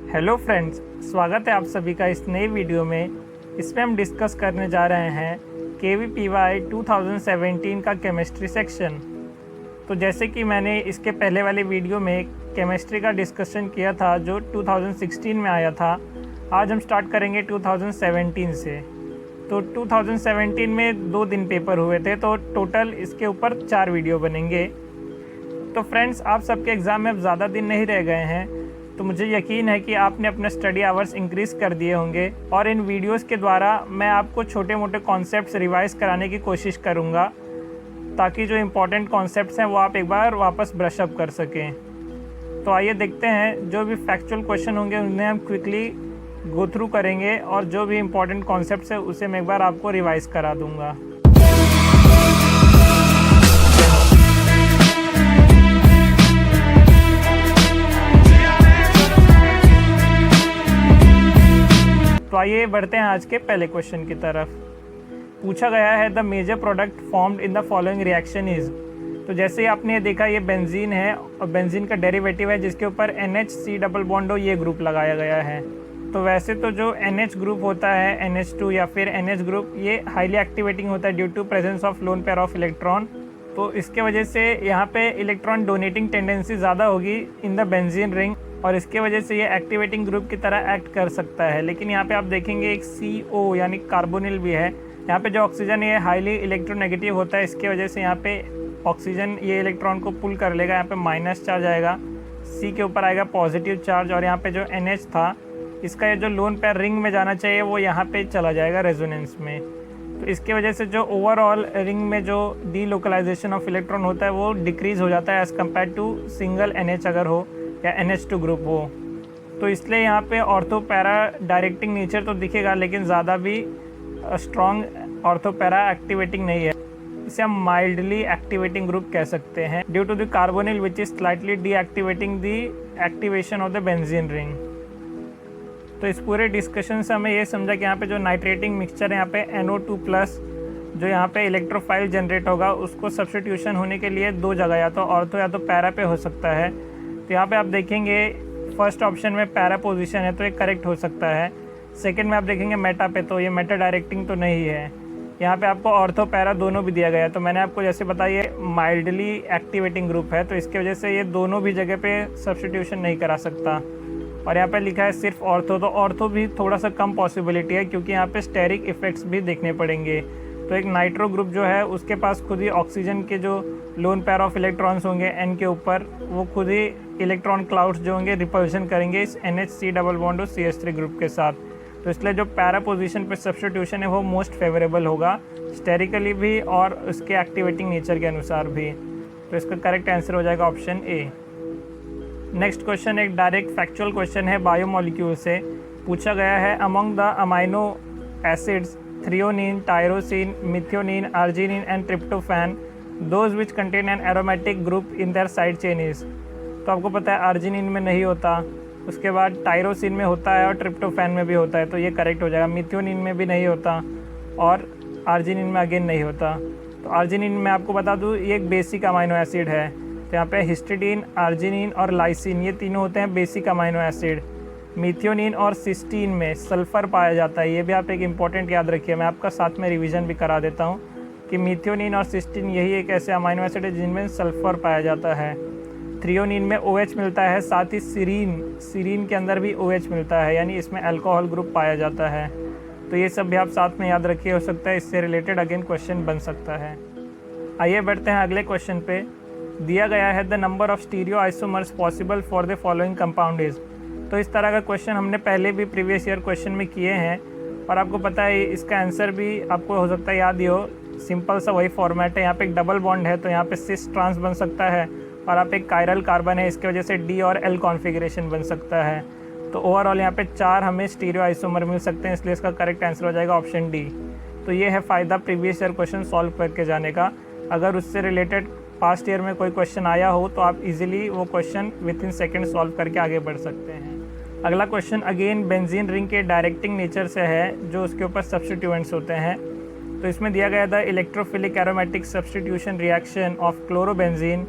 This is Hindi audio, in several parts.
हेलो फ्रेंड्स, स्वागत है आप सभी का इस नए वीडियो में। इसमें हम डिस्कस करने जा रहे हैं KVPY 2017 का केमिस्ट्री सेक्शन। तो जैसे कि मैंने इसके पहले वाले वीडियो में केमिस्ट्री का डिस्कशन किया था जो 2016 में आया था, आज हम स्टार्ट करेंगे 2017 से। तो 2017 में 2 दिन पेपर हुए थे, तो टोटल इसके ऊपर 4 वीडियो बनेंगे। तो फ्रेंड्स, आप सबके एग्ज़ाम में अब ज़्यादा दिन नहीं रह गए हैं, तो मुझे यकीन है कि आपने अपने स्टडी आवर्स इंक्रीज़ कर दिए होंगे और इन वीडियोस के द्वारा मैं आपको छोटे मोटे कॉन्सेप्ट्स रिवाइज कराने की कोशिश करूंगा, ताकि जो इम्पोर्टेंट कॉन्सेप्ट्स हैं वो आप एक बार वापस ब्रश अप कर सकें। तो आइए देखते हैं, जो भी फैक्चुअल क्वेश्चन होंगे उन्हें हम क्विकली गो थ्रू करेंगे और जो भी इम्पोर्टेंट कॉन्सेप्ट्स है उसे मैं एक बार आपको रिवाइज करा दूँगा। तो आइए बढ़ते हैं आज के पहले क्वेश्चन की तरफ। पूछा गया है the major product formed in the following reaction is. तो जैसे आपने ये देखा, ये बेंजीन है और बेंजीन का डेरिवेटिव है जिसके ऊपर NHC डबल बॉन्ड ये ग्रुप लगाया गया है। तो वैसे तो जो NH ग्रुप होता है, NH2 या फिर NH ग्रुप, ये हाईली एक्टिवेटिंग होता है due to presence of lone pair of electron. तो इसके वजह से यहाँ पे इलेक्ट्रॉन डोनेटिंग टेंडेंसी ज़्यादा होगी इन द बेंजीन रिंग और इसके वजह से ये एक्टिवेटिंग ग्रुप की तरह एक्ट कर सकता है। लेकिन यहाँ पे आप देखेंगे एक CO यानी कार्बोनिल भी है। यहाँ पे जो ऑक्सीजन है हाईली इलेक्ट्रोनेगेटिव होता है, इसके वजह से यहाँ पे ऑक्सीजन ये इलेक्ट्रॉन को पुल कर लेगा। यहाँ पे माइनस चार्ज आएगा, C के ऊपर आएगा पॉजिटिव चार्ज और यहाँ पे जो NH था इसका ये जो लोन पेयर रिंग में जाना चाहिए वो यहाँ पे चला जाएगा रेजोनेंस में। तो इसके वजह से जो ओवरऑल रिंग में जो डीलोकलाइजेशन ऑफ इलेक्ट्रॉन होता है वो डिक्रीज़ हो जाता है as compare to single NH अगर हो या NH2 ग्रुप हो। तो इसलिए यहाँ पे ऑर्थो पैरा डायरेक्टिंग नेचर तो दिखेगा, लेकिन ज़्यादा भी स्ट्रॉन्ग ऑर्थो पैरा एक्टिवेटिंग नहीं है। इसे हम माइल्डली एक्टिवेटिंग ग्रुप कह सकते हैं due to the carbonyl which is slightly deactivating the activation of the benzene ring. तो इस पूरे डिस्कशन से हमें ये समझा कि यहाँ पे जो नाइट्रेटिंग मिक्सचर है, यहाँ पे NO2+, जो यहाँ पे इलेक्ट्रोफाइल जनरेट होगा, उसको सब्स्टिट्यूशन होने के लिए 2 जगह या तो ऑर्थो या तो पैरा पे हो सकता है। तो यहाँ पे आप देखेंगे फर्स्ट ऑप्शन में पैरा पोजीशन है तो ये करेक्ट हो सकता है। सेकंड में आप देखेंगे मेटा पे, तो ये मेटा डायरेक्टिंग तो नहीं है। यहाँ पे आपको ऑर्थो पैरा दोनों भी दिया गया है। तो मैंने आपको जैसे बताया ये माइल्डली एक्टिवेटिंग ग्रुप है, तो इसकी वजह से ये दोनों भी जगह पे सब्स्टिट्यूशन नहीं करा सकता। और यहाँ पे लिखा है सिर्फ ऑर्थो, तो ऑर्थो भी थोड़ा सा कम पॉसिबिलिटी है क्योंकि यहाँ पे स्टेरिक इफेक्ट्स भी देखने पड़ेंगे। तो एक नाइट्रो ग्रुप जो है उसके पास खुद ही ऑक्सीजन के जो लोन पेयर ऑफ इलेक्ट्रॉन्स होंगे N के ऊपर, वो खुद ही इलेक्ट्रॉन क्लाउड्स जो होंगे रिपल्शन करेंगे इस NHC डबल बॉन्ड और CH3 ग्रुप के साथ। तो इसलिए जो पैरा पोजीशन पे सब्स्टिट्यूशन है वो मोस्ट फेवरेबल होगा, स्टेरिकली भी और उसके एक्टिवेटिंग नेचर के अनुसार भी। तो इसका करेक्ट आंसर हो जाएगा ऑप्शन A। नेक्स्ट क्वेश्चन एक डायरेक्ट फैक्चुअल क्वेश्चन है बायोमोलिक्यूल से। पूछा गया है among the amino acids threonine, tyrosine, methionine, arginine and tryptophan those which contain an aromatic group in their side chain is. तो आपको पता है अर्जिनिन में नहीं होता, उसके बाद टायरोसिन में होता है और ट्रिप्टोफैन में भी होता है, तो ये करेक्ट हो जाएगा। मिथियोनिन में भी नहीं होता और अर्जिनिन में अगेन नहीं होता। तो अर्जिनिन में आपको बता दूँ ये एक बेसिक अमाइनो एसिड है। तो यहाँ पे हिस्टिडीन, अर्जिनिन और लाइसिन ये तीनों होते हैं बेसिक अमाइनो एसिड। मिथियोनिन और सिस्टीन में सल्फ़र पाया जाता है, ये भी आप एक इम्पॉर्टेंट याद रखिए। मैं आपका साथ में रिवीजन भी करा देता हूँ कि मिथियोनिन और सिस्टीन यही एक ऐसे अमाइनो एसिड है जिनमें सल्फ़र पाया जाता है। थ्रियोनिन में OH मिलता है, साथ ही सीरीन के अंदर भी OH मिलता है, यानी इसमें अल्कोहल ग्रुप पाया जाता है। तो ये सब भी आप साथ में याद रखिए, हो सकता है इससे रिलेटेड अगेन क्वेश्चन बन सकता है। आइए बढ़ते हैं अगले क्वेश्चन पे। दिया गया है the number of stereo isomers possible for the following compound is. तो इस तरह का क्वेश्चन हमने पहले भी प्रीवियस ईयर क्वेश्चन में किए हैं और आपको पता है इसका आंसर भी आपको हो सकता है याद ही हो। सिंपल सा वही फॉर्मेट है। यहाँ पे एक डबल बॉन्ड है तो यहाँ पे सिस ट्रांस बन सकता है और आप एक कायरल कार्बन है, इसके वजह से D और L कॉन्फ़िगरेशन बन सकता है। तो ओवरऑल यहाँ पे 4 हमें स्टीरियो आइसोमर मिल सकते हैं, इसलिए इसका करेक्ट आंसर हो जाएगा ऑप्शन D। तो ये है फ़ायदा प्रीवियस ईयर क्वेश्चन सॉल्व करके जाने का। अगर उससे रिलेटेड पास्ट ईयर में कोई क्वेश्चन आया हो तो आप इजीली वो question with in second solve करके आगे बढ़ सकते हैं। अगला क्वेश्चन अगेन बेंजीन रिंग के डायरेक्टिंग नेचर से है, जो उसके ऊपर सब्स्टिट्यूएंट्स होते हैं। तो इसमें दिया गया था electrophilic aromatic substitution reaction of chlorobenzene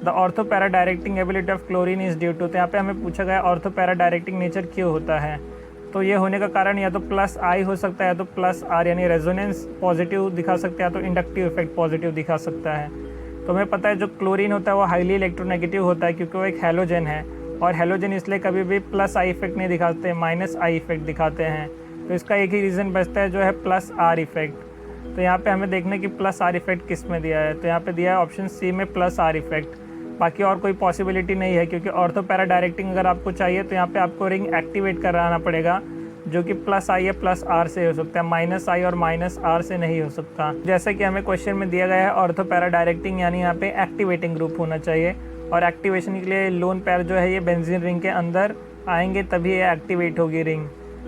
the ortho para directing ability of chlorine is due to, तो यहाँ पे हमें पूछा गया ऑर्थो पैरा डायरेक्टिंग नेचर क्यों होता है। तो ये होने का कारण या तो प्लस आई हो सकता है या तो प्लस आर, यानी रेजोनेंस पॉजिटिव दिखा सकता है या तो इंडक्टिव इफेक्ट पॉजिटिव दिखा सकता है। तो हमें पता है जो क्लोरीन होता है वो हाईली इलेक्ट्रोनेगेटिव होता है क्योंकि वो एक हैलोजन है, और हैलोजन इसलिए कभी भी प्लस आई इफेक्ट नहीं दिखाते, माइनस आई इफेक्ट दिखाते हैं। तो इसका एक ही रीज़न बचता है जो है प्लस आर इफेक्ट। तो यहाँ पे हमें देखना कि प्लस आर इफेक्ट किस में दिया है, तो यहाँ पे दिया है ऑप्शन सी में प्लस आर इफेक्ट। बाकी और कोई पॉसिबिलिटी नहीं है क्योंकि ऑर्थो पैरा डायरेक्टिंग अगर आपको चाहिए तो यहाँ पे आपको रिंग एक्टिवेट कराना पड़ेगा, जो कि प्लस आई या प्लस आर से हो सकता है, माइनस आई और माइनस आर से नहीं हो सकता। जैसे कि हमें क्वेश्चन में दिया गया है ऑर्थो पैरा डायरेक्टिंग, यानी यहाँ पे एक्टिवेटिंग ग्रुप होना चाहिए, और एक्टिवेशन के लिए लोन पैर जो है ये बेंजीन रिंग के अंदर आएंगे तभी ये एक्टिवेट होगी रिंग।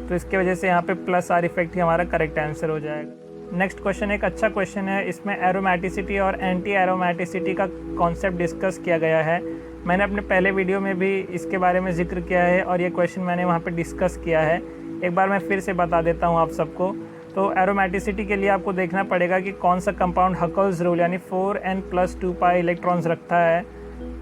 तो इसके वजह से यहाँ पे प्लस आर इफेक्ट ही हमारा करेक्ट आंसर हो जाएगा। नेक्स्ट क्वेश्चन एक अच्छा क्वेश्चन है, इसमें एरोमेटिसिटी और एंटी एरोमेटिसिटी का कॉन्सेप्ट डिस्कस किया गया है। मैंने अपने पहले वीडियो में भी इसके बारे में जिक्र किया है और ये क्वेश्चन मैंने वहाँ पे डिस्कस किया है, एक बार मैं फिर से बता देता हूँ आप सबको। तो एरोमेटिसिटी के लिए आपको देखना पड़ेगा कि कौन सा कंपाउंड हकल्स रूल यानी 4n+2 पाई इलेक्ट्रॉन्स रखता है।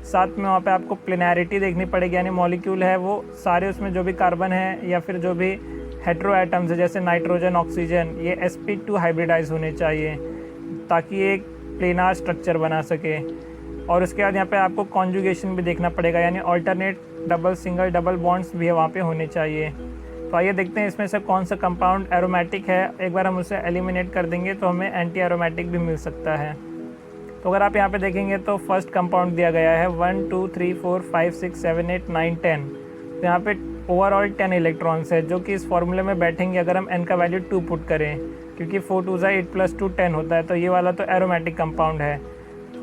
साथ में वहाँ पे आपको प्लेनैरिटी देखनी पड़ेगी, यानी मॉलिक्यूल है वो सारे उसमें जो भी कार्बन है या फिर जो भी हेट्रो एटम्स है जैसे नाइट्रोजन ऑक्सीजन, ये sp2 हाइब्रिडाइज होने चाहिए ताकि ये एक प्लेनार स्ट्रक्चर बना सके। और उसके बाद यहाँ पे आपको कॉन्जुगेशन भी देखना पड़ेगा, यानी alternate double single double bonds भी वहाँ पे होने चाहिए। तो आइए देखते हैं इसमें से कौन सा कंपाउंड एरोमेटिक है। एक बार हम उसे एलिमिनेट कर देंगे तो हमें एंटी एरोमेटिक भी मिल सकता है। तो अगर आप यहाँ पे देखेंगे तो फर्स्ट कंपाउंड दिया गया है 1 2 3 4 5 6 7 8 9 10। तो यहाँ पे ओवरऑल 10 इलेक्ट्रॉन्स है जो कि इस फॉर्मूले में बैठेंगे अगर हम n का वैल्यू 2 पुट करें, क्योंकि 4 2 8 + 2 10 होता है। तो ये वाला तो एरोमेटिक कंपाउंड है,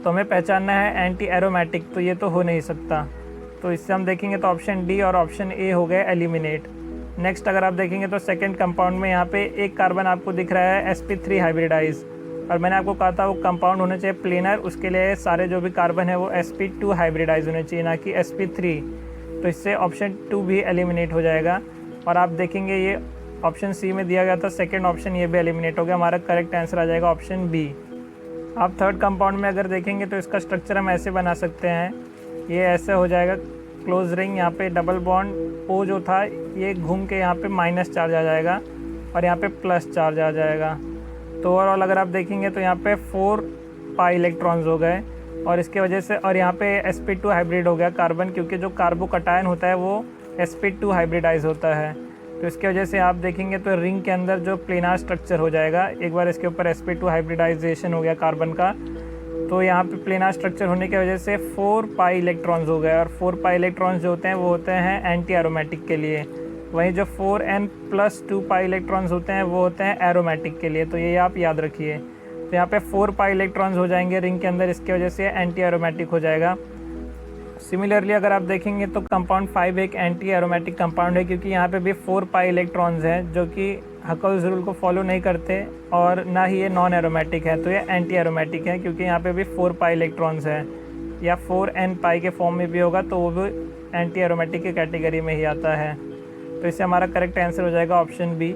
तो हमें पहचानना है एंटी एरोमेटिक, तो ये तो हो नहीं सकता। तो इससे हम देखेंगे तो ऑप्शन डी और ऑप्शन ए हो गए एलिमिनेट। नेक्स्ट अगर आप देखेंगे तो सेकंड कंपाउंड में यहाँ पे एक कार्बन आपको दिख रहा है sp3 हाइब्रिडाइज, और मैंने आपको कहा था वो कंपाउंड होना चाहिए प्लेनर, उसके लिए सारे जो भी कार्बन है वो sp2 हाइब्रिडाइज होने चाहिए ना कि sp3। तो इससे ऑप्शन 2 भी एलिमिनेट हो जाएगा। और आप देखेंगे ये ऑप्शन सी में दिया गया था सेकेंड ऑप्शन, ये भी एलिमिनेट हो गया। हमारा करेक्ट आंसर आ जाएगा ऑप्शन बी। आप थर्ड कंपाउंड में अगर देखेंगे तो इसका स्ट्रक्चर हम ऐसे बना सकते हैं, ये ऐसे हो जाएगा क्लोज रिंग, यहाँ पे डबल बॉन्ड ओ जो था ये घूम के यहाँ पे माइनस चार्ज आ जाएगा और यहाँ पे प्लस चार्ज आ जाएगा। तो ओवरऑल अगर आप देखेंगे तो यहाँ पे 4 पाई इलेक्ट्रॉन्स हो गए, और इसके वजह से और यहाँ पे sp2 हाइब्रिड हो गया कार्बन, क्योंकि जो कार्बोकटायन होता है वो sp2 हाइब्रिडाइज होता है। तो इसके वजह से आप देखेंगे तो रिंग के अंदर जो प्लेनार स्ट्रक्चर हो जाएगा, एक बार इसके ऊपर sp2 हाइब्रिडाइजेशन हो गया कार्बन का, तो यहाँ पे प्लेनार स्ट्रक्चर होने की वजह से 4 पाई इलेक्ट्रॉन्स हो गए, और 4 पाई इलेक्ट्रॉन्स जो होते हैं वो होते हैं एंटी एरोमेटिक के लिए। वहीं जो 4n+2 पाई इलेक्ट्रॉन्स होते हैं वो होते हैं एरोमेटिक के लिए, तो ये आप याद रखिए। तो यहाँ पे 4 पाई इलेक्ट्रॉन्स हो जाएंगे रिंग के अंदर, इसकी वजह से एंटी एरोमेटिक हो जाएगा। सिमिलरली अगर आप देखेंगे तो कंपाउंड 5 एक एंटी एरोमेटिक कंपाउंड है, क्योंकि यहाँ पे भी 4 पाई इलेक्ट्रॉन्स हैं जो कि हकल्स रूल को फॉलो नहीं करते और ना ही ये नॉन एरोमेटिक है, तो ये एंटी एरोमेटिक है क्योंकि यहाँ पे भी 4 पाई इलेक्ट्रॉन्स हैं, या 4n पाई के फॉर्म में भी होगा तो वो भी एंटी एरोमेटिक की कैटेगरी में ही आता है। तो इससे हमारा करेक्ट आंसर हो जाएगा ऑप्शन बी।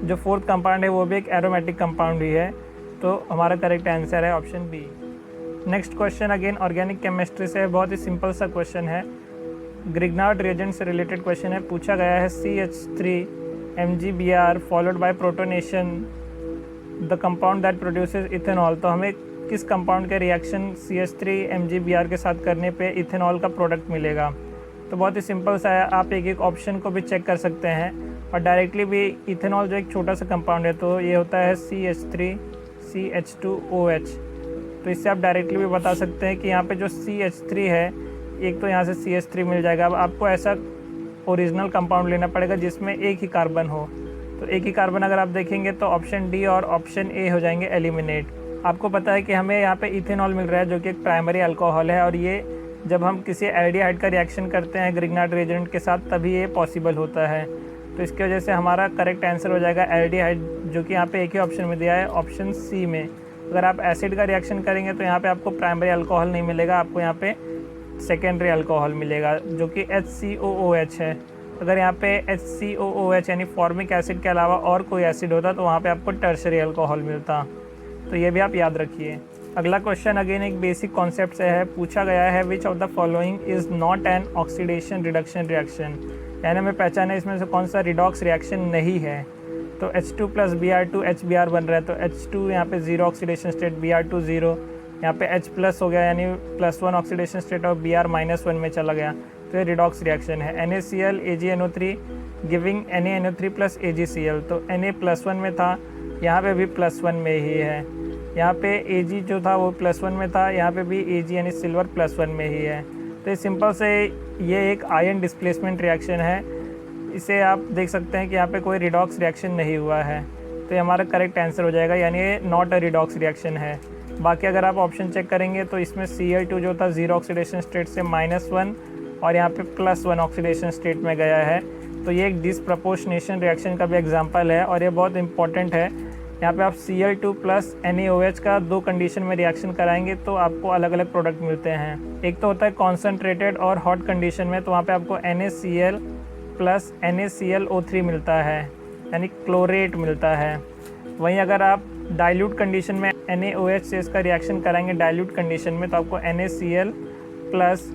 जो फोर्थ कंपाउंड है वो भी एक एरोमेटिक कंपाउंड ही है, तो हमारा करेक्ट आंसर है option B. Next question again organic chemistry से है, बहुत ही सिंपल सा क्वेश्चन है, ग्रिग्नार्ड रिएजेंट से रिलेटेड क्वेश्चन है। पूछा गया है CH3 MgBr followed by protonation the compound that produces ethanol. तो हमें किस कंपाउंड के रिएक्शन CH3 MgBr के साथ करने पे इथेनॉल का प्रोडक्ट मिलेगा। तो बहुत ही सिंपल सा है, आप एक एक ऑप्शन को भी चेक कर सकते हैं और डायरेक्टली भी इथेनॉल जो एक छोटा सा कंपाउंड है तो ये होता है CH3 CH2OH। तो इससे आप डायरेक्टली भी बता सकते हैं कि यहाँ पे जो CH3 है, एक तो यहाँ से CH3 मिल जाएगा। अब आपको ऐसा ओरिजिनल कंपाउंड लेना पड़ेगा जिसमें एक ही कार्बन हो, तो एक ही कार्बन अगर आप देखेंगे तो ऑप्शन डी और ऑप्शन ए हो जाएंगे एलिमिनेट। आपको पता है कि हमें यहाँ पे इथेनॉल मिल रहा है जो कि एक प्राइमरी अल्कोहल है, और ये जब हम किसी एल्डिहाइड का रिएक्शन करते हैं ग्रिग्नार्ड रिएजेंट के साथ तभी ये पॉसिबल होता है। तो इसकी वजह से हमारा करेक्ट आंसर हो जाएगा एल्डिहाइड, जो कि यहाँ पे एक ही ऑप्शन में दिया है ऑप्शन सी में। अगर आप एसिड का रिएक्शन करेंगे तो यहाँ पे आपको प्राइमरी अल्कोहल नहीं मिलेगा, आपको यहाँ पे सेकेंडरी अल्कोहल मिलेगा जो कि HCOOH है। अगर यहाँ पे HCOOH यानी फॉर्मिक एसिड के अलावा और कोई एसिड होता तो वहाँ पे आपको टर्शरी अल्कोहल मिलता। तो ये भी आप याद रखिए। अगला क्वेश्चन अगेन एक बेसिक कॉन्सेप्ट से है, पूछा गया है विच of the following is not an oxidation reduction reaction, यानी हमें पहचाना है इसमें से कौन सा रिडॉक्स रिएक्शन नहीं है। तो H2 + Br2 HBr बन रहा है, तो H2 यहाँ पे 0 ऑक्सीडेशन स्टेट, Br2 0, यहाँ पे H+ हो गया यानी +1 ऑक्सीडेशन स्टेट और Br -1 में चला गया, तो ये रिडॉक्स रिएक्शन है। NaCl AgNO3 giving NaNO3 + AgCl, तो Na+1 में था, यहाँ पे भी +1 में ही है, यहाँ पे Ag जो था वो +1 में था, यहाँ पे भी Ag यानी सिल्वर +1 में ही है। तो सिंपल से ये एक आयन डिस्प्लेसमेंट रिएक्शन है, इसे आप देख सकते हैं कि यहाँ पे कोई रिडॉक्स रिएक्शन नहीं हुआ है, तो ये हमारा करेक्ट आंसर हो जाएगा, यानी ये नॉट अ रिडॉक्स रिएक्शन है। बाकी अगर आप ऑप्शन चेक करेंगे तो इसमें Cl2 जो था 0 ऑक्सीडेशन स्टेट से -1 और यहाँ पे +1 ऑक्सीडेशन स्टेट में गया है, तो ये एक डिसप्रपोर्शनेशन रिएक्शन का भी एग्जांपल है और ये बहुत इंपॉर्टेंट है। यहाँ पे आप Cl2 + NaOH का 2 कंडीशन में रिएक्शन कराएंगे तो आपको अलग अलग प्रोडक्ट मिलते हैं। एक तो होता है कॉन्सनट्रेटेड और हॉट कंडीशन में, तो वहाँ पे आपको NaCl + NaClO3 मिलता है, यानी क्लोरेट मिलता है। वहीं अगर आप डाइल्यूट कंडीशन में NaOH से इसका रिएक्शन कराएंगे डाइल्यूट कंडीशन में, तो आपको NaCl +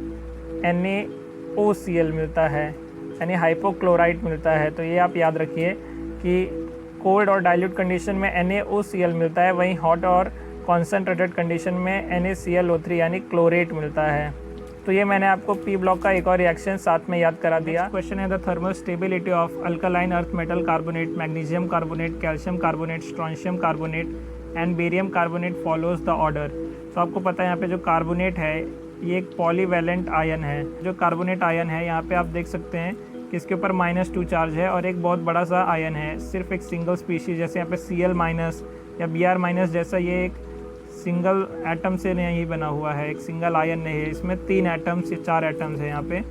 NaOCl मिलता है, यानी हाइपोक्लोराइट मिलता है। तो ये आप याद रखिए कि कोल्ड और डाइल्यूट कंडीशन में NaOCl मिलता है, वहीं हॉट और कॉन्सनट्रेटेड कंडीशन में NaClO3 यानी क्लोरेट मिलता है। तो ये मैंने आपको पी ब्लॉक का एक और रिएक्शन साथ में याद करा दिया। क्वेश्चन है the thermal stability of alkaline earth metal carbonate, magnesium carbonate, calcium carbonate, strontium carbonate and barium carbonate follows the order. तो आपको पता है यहाँ पे जो कार्बोनेट है ये एक पॉलीवैलेंट आयन है। जो कार्बोनेट आयन है यहाँ पे आप देख सकते हैं कि इसके ऊपर -2 चार्ज है और एक बहुत बड़ा सा आयन है, सिर्फ एक सिंगल स्पीशीज, जैसे यहाँ पे Cl- या Br- जैसा ये एक सिंगल एटम से नहीं बना हुआ है, एक सिंगल आयन नहीं है, इसमें 3 एटम्स या 4 एटम्स है यहाँ पे।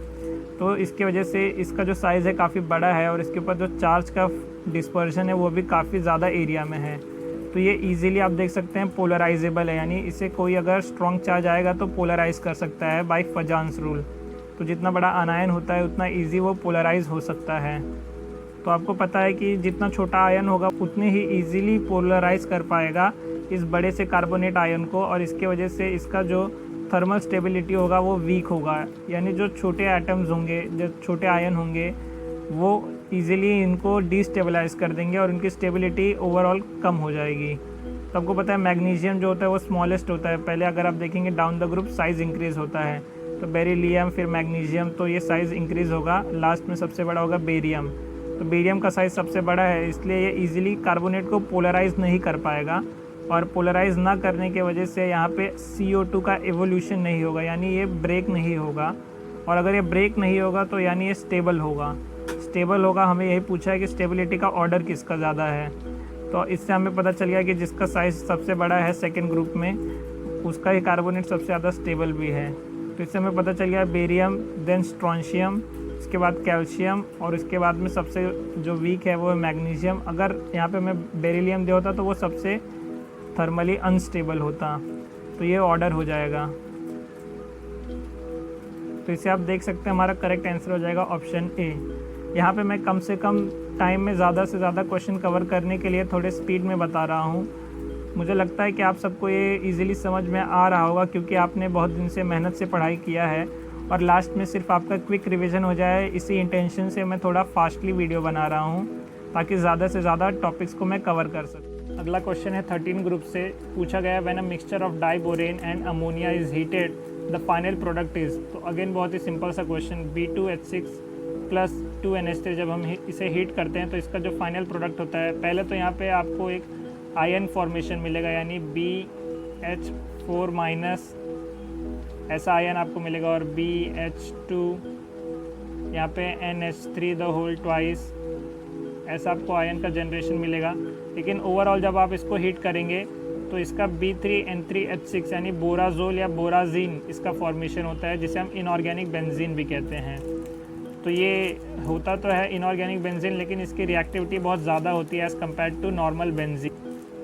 तो इसकी वजह से इसका जो साइज़ है काफ़ी बड़ा है और इसके ऊपर जो चार्ज का डिस्पर्शन है वो भी काफ़ी ज़्यादा एरिया में है। तो ये इजीली आप देख सकते हैं पोलराइजेबल है, यानी इसे कोई अगर स्ट्रॉन्ग चार्ज आएगा तो पोलराइज कर सकता है बाय फजान्स रूल। तो जितना बड़ा अनायन होता है उतना ईजी वो पोलराइज हो सकता है। तो आपको पता है कि जितना छोटा आयन होगा उतनी ही ईजीली पोलराइज कर पाएगा इस बड़े से कार्बोनेट आयन को, और इसके वजह से इसका जो थर्मल स्टेबिलिटी होगा वो वीक होगा, यानी जो छोटे एटम्स होंगे, जो छोटे आयन होंगे वो इजीली इनको डिस्टेबलाइज कर देंगे और इनकी स्टेबिलिटी ओवरऑल कम हो जाएगी। तो आपको पता है मैग्नीशियम जो होता है वो स्मॉलेस्ट होता है, पहले अगर आप देखेंगे down the group size increase होता है, तो बेरिलियम फिर मैग्नीशियम, तो ये साइज़ इंक्रीज़ होगा, लास्ट में सबसे बड़ा होगा बेरियम। तो बेरियम का साइज़ सबसे बड़ा है, इसलिए ये ईजिली कार्बोनेट को पोलराइज नहीं कर पाएगा, और पोलराइज ना करने के वजह से यहाँ पे CO2 का एवोल्यूशन नहीं होगा, यानी ये ब्रेक नहीं होगा। और अगर ये ब्रेक नहीं होगा तो यानी ये स्टेबल होगा। स्टेबल होगा, हमें यही पूछा है कि स्टेबिलिटी का ऑर्डर किसका ज़्यादा है। तो इससे हमें पता चल गया कि जिसका साइज़ सबसे बड़ा है सेकेंड ग्रुप में, उसका ही कार्बोनेट सबसे ज़्यादा स्टेबल भी है। तो इससे हमें पता चल गया बेरियम, देन स्ट्रोंशियम, इसके बाद कैल्शियम, और इसके बाद में सबसे जो वीक है वो है मैग्नीशियम। अगर यहाँ पे मैं बेरिलियम दिया होता तो वो सबसे थर्मली अनस्टेबल होता, तो ये ऑर्डर हो जाएगा। तो इसे आप देख सकते हैं हमारा करेक्ट आंसर हो जाएगा ऑप्शन ए। यहाँ पे मैं कम से कम टाइम में ज़्यादा से ज़्यादा क्वेश्चन कवर करने के लिए थोड़े स्पीड में बता रहा हूँ। मुझे लगता है कि आप सबको ये इजीली समझ में आ रहा होगा, क्योंकि आपने बहुत दिन से मेहनत से पढ़ाई किया है, और लास्ट में सिर्फ आपका क्विक रिवीजन हो जाए, इसी इंटेंशन से मैं थोड़ा फास्टली वीडियो बना रहा हूँ ताकि ज़्यादा से ज़्यादा टॉपिक्स को मैं कवर कर सकूँ। अगला क्वेश्चन है 13 ग्रुप से, पूछा गया when a mixture of diborane and ammonia is heated the final product is. तो अगेन बहुत ही सिंपल सा क्वेश्चन, B2H6 + 2NH3 जब हम इसे हीट करते हैं तो इसका जो फाइनल प्रोडक्ट होता है, पहले तो यहाँ पे आपको एक आयन फॉर्मेशन मिलेगा, यानी BH4- ऐसा आयन आपको मिलेगा, और BH2, यहाँ पे NH3 द होल ट्वाइस, ऐसा आपको आयन का जनरेशन मिलेगा। लेकिन ओवरऑल जब आप इसको हीट करेंगे तो इसका B3N3H6 यानी बोराजोल या बोराजीन इसका फॉर्मेशन होता है, जिसे हम इनऑर्गेनिक बेंजीन भी कहते हैं। तो ये होता तो है इनऑर्गेनिक बेंजीन, लेकिन इसकी रिएक्टिविटी बहुत ज़्यादा होती है as compare to normal benzene.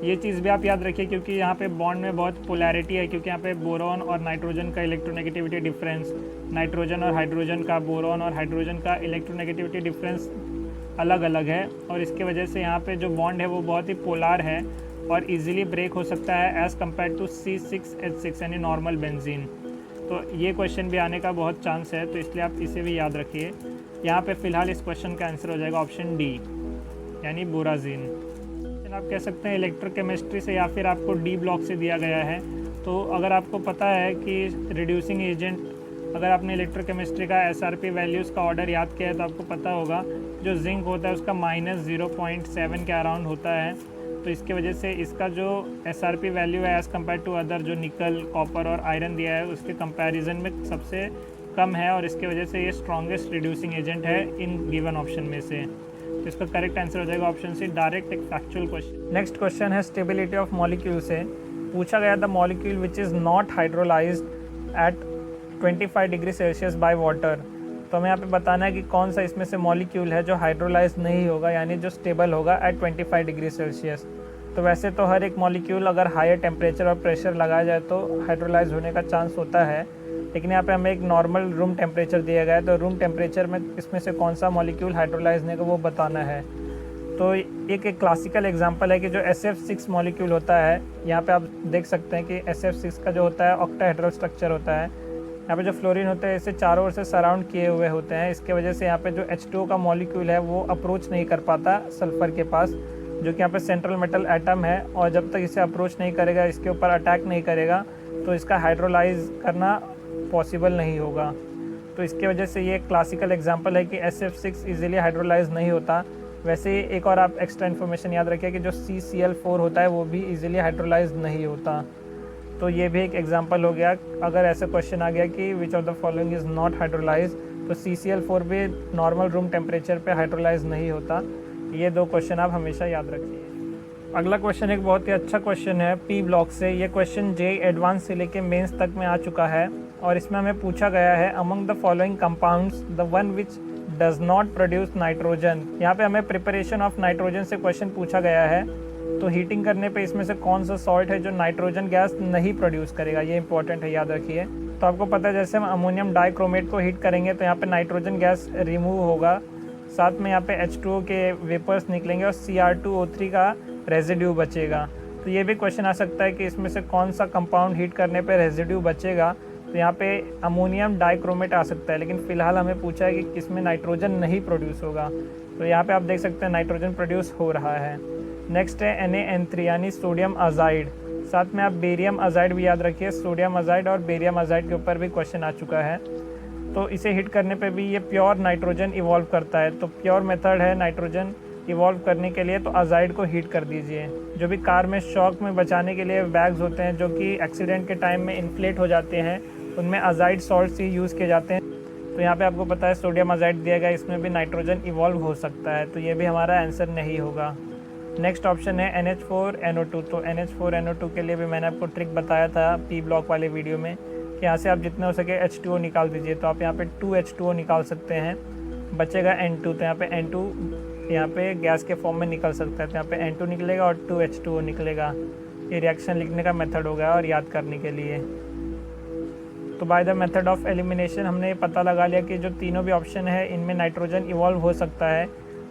ये चीज़ भी आप याद रखिए, क्योंकि यहाँ पे बॉन्ड में बहुत पोलैरिटी है, क्योंकि यहाँ पे बोरॉन और नाइट्रोजन का इलेक्ट्रोनेगेटिविटी डिफरेंस, नाइट्रोजन और हाइड्रोजन का, बोरॉन और हाइड्रोजन का इलेक्ट्रोनेगेटिविटी डिफरेंस अलग अलग है, और इसके वजह से यहाँ पे जो बॉन्ड है वो बहुत ही पोलार है, और इजीली ब्रेक हो सकता है एज़ कम्पेयर टू C6H6 यानी नॉर्मल बेंजीन। तो ये क्वेश्चन भी आने का बहुत चांस है, तो इसलिए आप इसे भी याद रखिए। यहाँ पे फ़िलहाल इस क्वेश्चन का आंसर हो जाएगा ऑप्शन डी यानी बोराजीन। आप कह सकते हैं इलेक्ट्रोकेमिस्ट्री से या फिर आपको डी ब्लॉक से दिया गया है। तो अगर आपको पता है कि रिड्यूसिंग एजेंट, अगर आपने इलेक्ट्रोकेमिस्ट्री का SRP वैल्यूज़ का ऑर्डर याद किया है तो आपको पता होगा जो जिंक होता है उसका -0.7 के अराउंड होता है। तो इसके वजह से इसका जो SRP वैल्यू है एज़ कम्पेयर टू अदर जो निकल, कॉपर और आयरन दिया है उसके कंपैरिजन में सबसे कम है, और इसके वजह से ये स्ट्रॉन्गेस्ट रिड्यूसिंग एजेंट है इन गिवन ऑप्शन में से। तो इसका करेक्ट आंसर हो जाएगा ऑप्शन सी, डायरेक्ट एक फैक्चुअल क्वेश्चन। नेक्स्ट क्वेश्चन है स्टेबिलिटी ऑफ मॉलिक्यूल से। पूछा गया the molecule which is not hydrolysed at 25 degree Celsius by water. तो हमें यहाँ पे बताना है कि कौन सा इसमें से मॉलिक्यूल है जो हाइड्रोलाइज नहीं होगा, यानी जो स्टेबल होगा एट 25 डिग्री सेल्सियस। तो वैसे तो हर एक मॉलिक्यूल अगर हायर टेम्परेचर और प्रेशर लगाया जाए तो हाइड्रोलाइज होने का चांस होता है, लेकिन यहाँ पे हमें एक नॉर्मल रूम टेम्परेचर दिया गया है, तो रूम टेम्परेचर में इसमें से कौन सा मॉलिक्यूल हाइड्रोलाइज नहीं होगा वो बताना है। तो एक क्लासिकल एग्जांपल है कि जो SF6 मॉलिक्यूल होता है, यहाँ पे आप देख सकते हैं कि SF6 का जो होता है ऑक्टाहेड्रल स्ट्रक्चर होता है। यहाँ पे जो फ्लोरीन होता है इसे चारों ओर से सराउंड किए हुए होते हैं। इसके वजह से यहाँ पे जो H2O का मॉलिक्यूल है वो अप्रोच नहीं कर पाता सल्फ़र के पास, जो कि यहाँ पे सेंट्रल मेटल एटम है, और जब तक इसे अप्रोच नहीं करेगा, इसके ऊपर अटैक नहीं करेगा, तो इसका हाइड्रोलाइज करना पॉसिबल नहीं होगा। तो इसके वजह से ये क्लासिकल एग्जांपल है कि SF6 इजीली हाइड्रोलाइज नहीं होता। वैसे ही एक और आप एक्स्ट्रा इन्फॉर्मेशन याद रखिए कि जो CCl4 होता है वो भी इजीली हाइड्रोलाइज नहीं होता। तो ये भी एक एग्जांपल हो गया। अगर ऐसा क्वेश्चन आ गया कि which of the following is not hydrolyse, तो CCl4 भी नॉर्मल रूम टेम्परेचर पे हाइड्रोलाइज नहीं होता। ये दो क्वेश्चन आप हमेशा याद रखिए। अगला क्वेश्चन एक बहुत ही अच्छा क्वेश्चन है P ब्लॉक से। ये क्वेश्चन JEE एडवांस से लेके मेंस तक में आ चुका है, और इसमें हमें पूछा गया है among the following compounds the one which does not produce nitrogen. यहाँ पे हमें प्रिपरेशन ऑफ नाइट्रोजन से क्वेश्चन पूछा गया है। तो हीटिंग करने पे इसमें से कौन सा सॉल्ट है जो नाइट्रोजन गैस नहीं प्रोड्यूस करेगा, ये इंपॉर्टेंट है, याद रखिए। तो आपको पता है जैसे हम अमोनियम डाइक्रोमेट को हीट करेंगे तो यहाँ पे नाइट्रोजन गैस रिमूव होगा, साथ में यहाँ पे H2O के वेपर्स निकलेंगे और Cr2O3 का रेजिड्यू बचेगा। तो ये भी क्वेश्चन आ सकता है कि इसमें से कौन सा कंपाउंड हीट करने पे रेजिड्यू बचेगा। तो यहाँ पे अमोनियम डाइक्रोमेट आ सकता है, लेकिन फ़िलहाल हमें पूछा है कि किसमें नाइट्रोजन नहीं प्रोड्यूस होगा। तो यहाँ पे आप देख सकते हैं नाइट्रोजन प्रोड्यूस हो रहा है। नेक्स्ट है NaN3 यानी सोडियम अजाइड। साथ में आप बेरियम अजाइड भी याद रखिए। सोडियम अजाइड और बेरियम अजाइड के ऊपर भी क्वेश्चन आ चुका है। तो इसे हीट करने पे भी ये प्योर नाइट्रोजन इवॉल्व करता है। तो प्योर मेथड है नाइट्रोजन इवॉल्व करने के लिए, तो अजाइड को हीट कर दीजिए। जो भी कार में शॉक में बचाने के लिए बैग्स होते हैं जो कि एक्सीडेंट के टाइम में इन्फ्लेट हो जाते हैं, उनमें अजाइड सॉल्ट ही यूज़ किए जाते हैं। तो यहाँ पे आपको पता है सोडियम अजाइड दिया गया, इसमें भी नाइट्रोजन इवॉल्व हो सकता है, तो ये भी हमारा आंसर नहीं होगा। नेक्स्ट ऑप्शन है NH4NO2। तो NH4NO2 के लिए भी मैंने आपको ट्रिक बताया था P ब्लॉक वाले वीडियो में कि यहाँ से आप जितने हो सके H2O निकाल दीजिए। तो आप यहाँ पे 2H2O निकाल सकते हैं, बचेगा N2। तो यहाँ पे N2 यहाँ पे गैस के फॉर्म में निकल सकता है, तो यहाँ पे N2 निकलेगा और 2H2O निकलेगा। ये रिएक्शन लिखने का मेथड हो गया और याद करने के लिए। तो by the method of elimination हमने पता लगा लिया कि जो तीनों भी ऑप्शन है इनमें नाइट्रोजन इवॉल्व हो सकता है,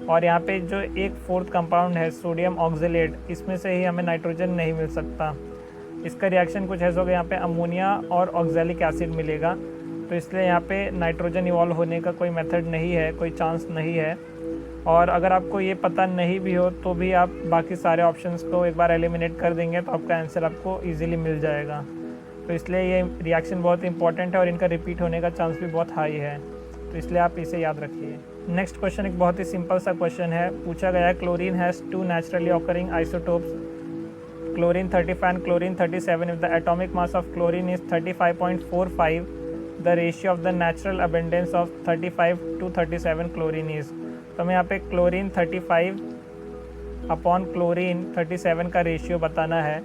और यहाँ पे जो 1/4 कंपाउंड है सोडियम ऑक्जेलेट, इसमें से ही हमें नाइट्रोजन नहीं मिल सकता। इसका रिएक्शन कुछ ऐसा होगा, यहाँ पे अमोनिया और ऑक्जेलिक एसिड मिलेगा, तो इसलिए यहाँ पे नाइट्रोजन इवॉल्व होने का कोई मेथड नहीं है, कोई चांस नहीं है। और अगर आपको ये पता नहीं भी हो तो भी आप बाकी सारे ऑप्शंस को एक बार एलिमिनेट कर देंगे तो आपका आंसर आपको ईजिली मिल जाएगा। तो इसलिए ये रिएक्शन बहुत इंपॉर्टेंट है और इनका रिपीट होने का चांस भी बहुत हाई है, तो इसलिए आप इसे याद रखिए। नेक्स्ट क्वेश्चन एक बहुत ही सिंपल सा क्वेश्चन है। पूछा गया है chlorine has 2 naturally occurring isotopes, chlorine 35 and chlorine 37। If the atomic mass of chlorine is 35.45, the ratio of the natural abundance of 35 to 37 chlorine is. तो हमें यहाँ पे क्लोरीन 35 अपॉन क्लोरीन 37 का रेशियो बताना है,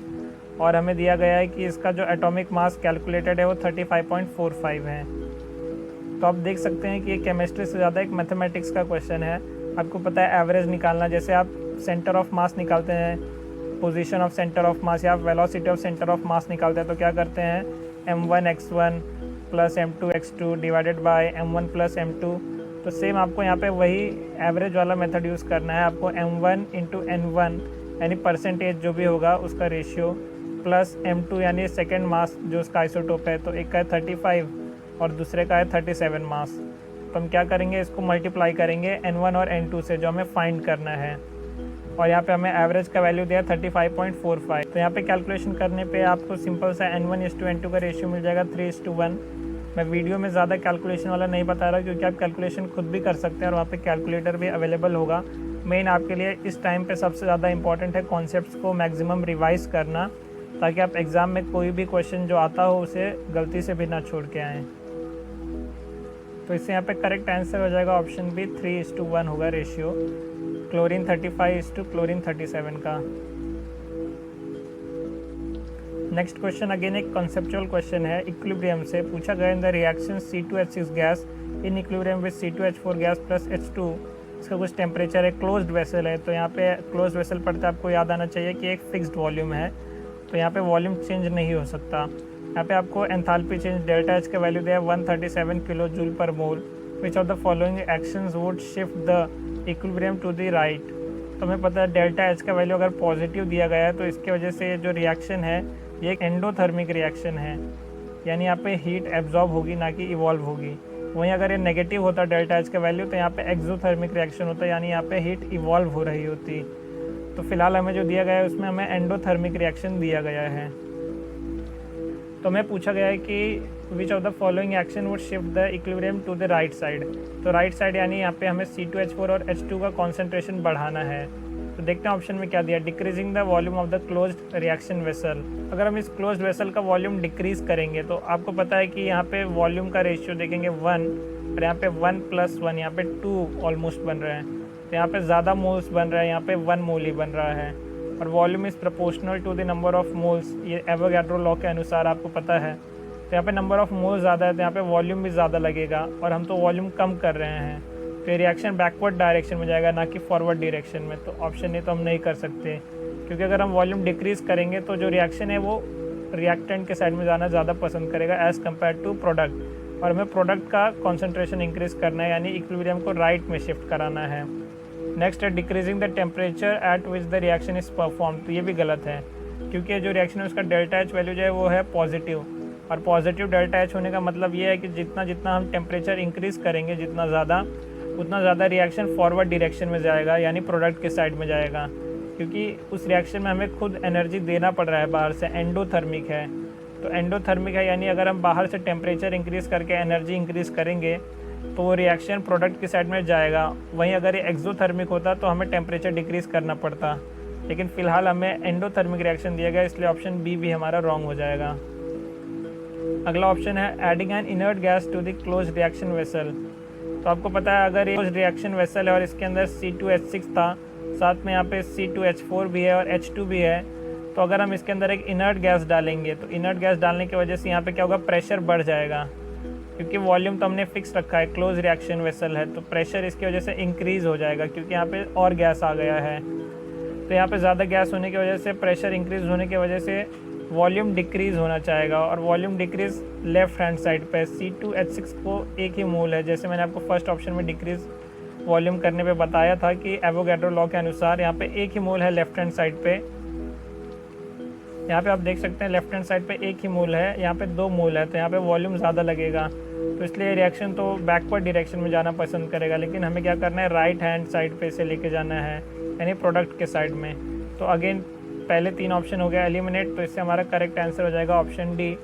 और हमें दिया गया है कि इसका जो एटॉमिक मास कैलकुलेटेड है वो 35.45 है। तो आप देख सकते हैं कि ये केमिस्ट्री से ज़्यादा एक मैथमेटिक्स का क्वेश्चन है। आपको पता है एवरेज निकालना, जैसे आप सेंटर ऑफ मास निकालते हैं, position of centre of mass या velocity of centre of mass निकालते हैं, तो क्या करते हैं m1x1 plus m2x2 divided by m1 plus m2। तो सेम आपको यहाँ पे वही एवरेज वाला मेथड यूज़ करना है। आपको m1 इंटू n1 यानी परसेंटेज जो भी होगा उसका रेशियो, प्लस M2 यानी सेकेंड मास जो उसका आइसोटोप है, तो एक का है 35 और दूसरे का है 37 मास। तो हम क्या करेंगे, इसको मल्टीप्लाई करेंगे N1 और N2 से जो हमें फाइंड करना है, और यहाँ पे हमें एवरेज का वैल्यू दिया 35.45। तो यहाँ पे कैलकुलेशन करने पे आपको सिंपल सा N1:N2 का रेशियो मिल जाएगा 3:1। मैं वीडियो में ज़्यादा कैलकुलेशन वाला नहीं बता रहा क्योंकि आप कैलकुलेशन खुद भी कर सकते हैं और वहाँ पे कैलकुलेटर भी अवेलेबल होगा। मेन आपके लिए इस टाइम पे सबसे ज़्यादा इंपॉर्टेंट है कॉन्सेप्ट्स को मैक्सिमम रिवाइज़ करना, ताकि आप एग्ज़ाम में कोई भी क्वेश्चन जो आता हो उसे गलती से भी ना छोड़ के आएँ। तो इससे यहाँ पे करेक्ट आंसर हो जाएगा ऑप्शन बी, 3:1 होगा रेशियो क्लोरीन 35 टू क्लोरीन 37 का। नेक्स्ट क्वेश्चन अगेन एक कॉन्सेप्चुअल क्वेश्चन है, इक्विलिब्रियम से पूछा गया in the reaction C2H6 gas in equilibrium with C2H4 gas plus H2, इसका कुछ टेम्परेचर है, क्लोज्ड वेसल है। तो यहाँ पे क्लोज्ड वेसल पढ़ते आपको याद आना चाहिए कि एक फिक्स्ड वॉल्यूम है, तो यहाँ पे वॉल्यूम चेंज नहीं हो सकता। यहाँ पे आपको एंथैल्पी चेंज डेल्टा H का वैल्यू दिया है 137 kilo joule per mole. Which of the following actions would shift the equilibrium to the right. तो हमें पता है डेल्टा H का वैल्यू अगर पॉजिटिव दिया गया है तो इसकी वजह से जो रिएक्शन है ये एक एंडोथर्मिक रिएक्शन है, यानी यहाँ पे हीट एब्जॉर्ब होगी ना कि इवॉल्व होगी। वहीं अगर ये नेगेटिव होता डेल्टा H का वैल्यू तो यहाँ पे एक्सोथर्मिक रिएक्शन होता, यानी यहाँ पे हीट इवॉल्व हो रही होती। तो फिलहाल हमें जो दिया गया है उसमें हमें एंडोथर्मिक रिएक्शन दिया गया है। तो हमें पूछा गया है कि which of the following action would shift the equilibrium to the right side. तो राइट साइड यानी यहाँ पे हमें C2H4 और H2 का कॉन्सेंट्रेशन बढ़ाना है। तो देखते हैं ऑप्शन में क्या दिया, decreasing the volume of the closed reaction vessel. अगर हम इस क्लोज्ड वेसल का वॉल्यूम डिक्रीज करेंगे तो आपको पता है कि यहाँ पे वॉल्यूम का रेशियो देखेंगे 1 और यहाँ पे 1 + 1 यहाँ पे 2 ऑलमोस्ट बन रहे हैं। तो यहाँ पे ज़्यादा मोल्स बन रहा है, यहाँ पे 1 मोल ही बन रहा है, और volume is proportional to the number of moles, ये एवोगैड्रो लॉ के अनुसार आपको पता है। तो यहाँ पे नंबर ऑफ मोल्स ज़्यादा है तो यहाँ पे वॉल्यूम भी ज़्यादा लगेगा, और हम तो वॉल्यूम कम कर रहे हैं, तो ये रिएक्शन बैकवर्ड डायरेक्शन में जाएगा ना कि फॉरवर्ड डायरेक्शन में। तो ऑप्शन ए तो हम नहीं कर सकते, क्योंकि अगर हम वॉल्यूम डिक्रीज़ करेंगे तो जो रिएक्शन है वो रिएक्टेंट के साइड में जाना ज़्यादा पसंद करेगा एज़ कम्पेयर टू प्रोडक्ट, और हमें प्रोडक्ट का कॉन्सेंट्रेशन इंक्रीज़ करना है, यानी इक्विलिब्रियम को राइट में शिफ्ट कराना है। नेक्स्ट है decreasing the temperature at which the reaction is perform. तो ये भी गलत है, क्योंकि जो रिएक्शन है उसका डेल्टा H वैल्यू जो है वो है पॉजिटिव, और पॉजिटिव डेल्टा H होने का मतलब ये है कि जितना जितना हम टेम्परेचर इंक्रीज़ करेंगे जितना ज़्यादा, उतना ज़्यादा रिएक्शन फॉरवर्ड डायरेक्शन में जाएगा, यानी प्रोडक्ट के साइड में जाएगा, क्योंकि उस रिएक्शन में हमें खुद एनर्जी देना पड़ रहा है बाहर से, एंडोथर्मिक है। तो एंडोथर्मिक है यानी अगर हम बाहर से टेम्परेचर इंक्रीज़ करके एनर्जी इंक्रीज़ करेंगे तो वो रिएक्शन प्रोडक्ट की साइड में जाएगा। वहीं अगर ये एक्सोथर्मिक होता तो हमें टेम्परेचर डिक्रीज़ करना पड़ता, लेकिन फ़िलहाल हमें एंडोथर्मिक रिएक्शन दिया गया, इसलिए ऑप्शन बी भी हमारा रॉन्ग हो जाएगा। अगला ऑप्शन है adding an inert gas to the close reaction vessel. तो आपको पता है अगर ये क्लोज रिएक्शन वेसल है और इसके अंदर C2H6 था, साथ में यहाँ पे C2H4 भी है और H2 भी है, तो अगर हम इसके अंदर एक इनर्ट गैस डालेंगे तो इनर्ट गैस डालने की वजह से यहाँ पे क्या होगा, प्रेशर बढ़ जाएगा, क्योंकि वॉल्यूम तो हमने फिक्स रखा है, क्लोज रिएक्शन वेसल है, तो प्रेशर इसकी वजह से इंक्रीज़ हो जाएगा, क्योंकि यहाँ पे और गैस आ गया है। तो यहाँ पे ज़्यादा गैस होने की वजह से, प्रेशर इंक्रीज़ होने की वजह से वॉल्यूम डिक्रीज़ होना चाहेगा, और volume decrease left hand side पे। C2H6 को एक ही मोल है, जैसे मैंने आपको फर्स्ट ऑप्शन में डिक्रीज़ वॉल्यूम करने पे बताया था कि एवोगैड्रो लॉ के अनुसार यहाँ पे एक ही मोल है लेफ़्ट हैंड साइड पे। यहाँ पे आप देख सकते हैं लेफ़्ट हैंड साइड पे एक ही मोल है, यहाँ पे 2 मोल है, तो यहाँ पे वॉल्यूम ज़्यादा लगेगा, तो इसलिए रिएक्शन तो बैकवर्ड डायरेक्शन में जाना पसंद करेगा, लेकिन हमें क्या करना है, राइट हैंड साइड पे से लेके जाना है, यानी प्रोडक्ट के साइड में। तो अगेन पहले 3 ऑप्शन हो गया एलिमिनेट, तो इससे हमारा करेक्ट आंसर हो जाएगा ऑप्शन डी,